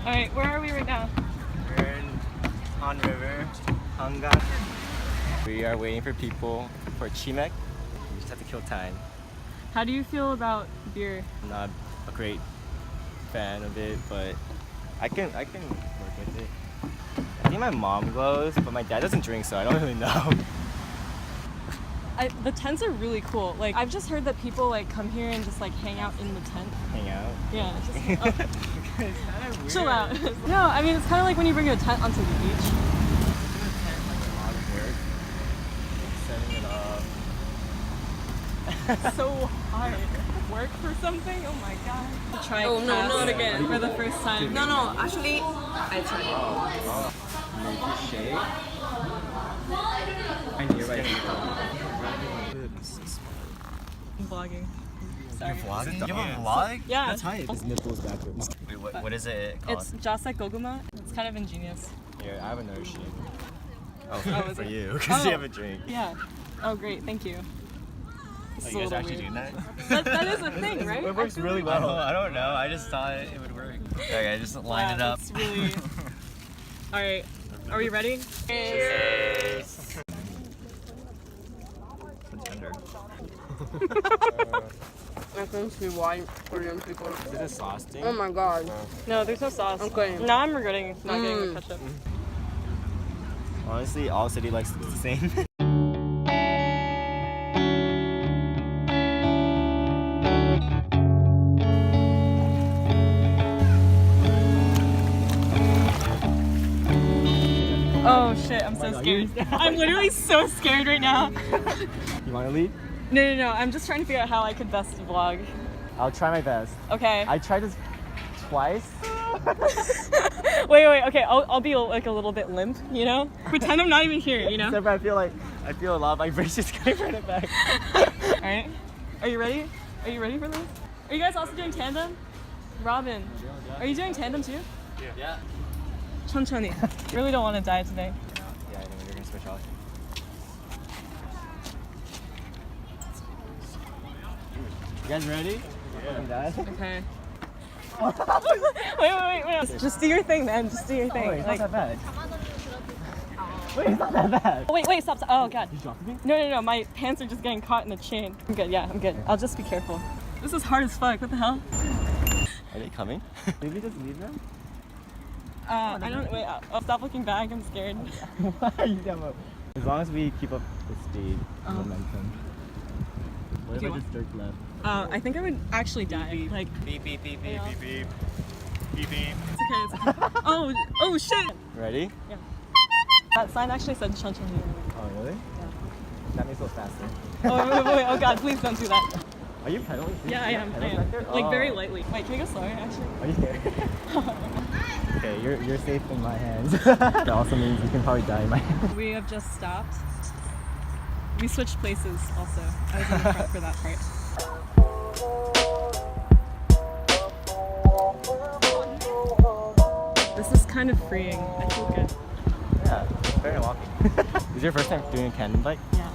Alright, where are we right now? We're in Han River, Hangang. We are waiting for people for chimek. We just have to kill time. How do you feel about beer? I'm not a great fan of it, but I can work with it. I think my mom goes, but my dad doesn't drink, so I don't really know. The tents are really cool. Like, I've just heard that people like come here and just like hang out in the tent. Hang out? Yeah, just It's kind of weird. chill out. No, I mean it's kind of like when you bring a tent onto the beach. Isn't a tent like a lot of work? Setting it up. So hard. Work for something? Oh my god. Try Oh, no, cast not again. for the first time. No, actually, I tried. Make it shake. I knew right. I'm vlogging. Sorry. You have a vlog? Yeah. That's hype. His nipples backwards. Wait, what is it called? It's Jasek Goguma. It's kind of ingenious. Here, I have another sheet. Oh, Oh, is for it? you, because Oh. you have a drink. Yeah. Oh great, thank you. This Oh, is you a guys little actually weird. doing That that? that is a thing, right? It works really well. I don't know. I just thought it would work. Okay, just line it up. It's really. All right. Are we ready? Cheers. Contender. I can see why Korean people. Is this sauce thing? Oh my god. No, there's no sauce. Okay. Now I'm regretting not getting the ketchup. Honestly, all city likes the same. Oh shit, I'm so scared. I'm literally so scared right now. You want to lead? No. I'm just trying to figure out how I could best vlog. I'll try my best. Okay. I tried this twice. Wait. Okay, I'll be like a little bit limp, you know? Pretend I'm not even here, you know? Except I feel a lot of vibrations coming from the back. Alright. Are you ready? Are you ready for this? Are you guys also doing tandem? Robin, are you doing tandem too? Yeah. 천천히. Really don't want to die today. Yeah, I know you're gonna switch off. You guys ready? Yeah. Okay. wait. Just do your thing, man. Just do your thing. Oh, it's Like- not that bad. Wait, it's not that bad. Oh, wait, stop. Oh, God. You dropped me? No. My pants are just getting caught in the chain. I'm good. Yeah, I'm good. I'll just be careful. This is hard as fuck. What the hell? Are they coming? Did we just leave them? I don't. Wait, I'll stop looking back. I'm scared. Why are you down? As long as we keep up the speed, momentum. What if I just jerk left? I think I would actually die. Like, Beep beep beep Yeah. beep beep beep beep beep. it's okay. Oh shit. Ready? That sign actually said 천천히. Oh really? Yeah. That means go faster. Wait. Oh God, please don't do that. Are you pedaling? Yeah, I am. Pedals back there? Like very Oh. lightly. Wait, can we go slower? Actually. Are you scared? Okay, you're safe in my hands. That also means you can probably die in my hands. We have just stopped. We switched places also. I was in the front for that part. This is kind of freeing. I feel good. Yeah, it's better than walking. Is your first time doing a tandem bike? Yeah.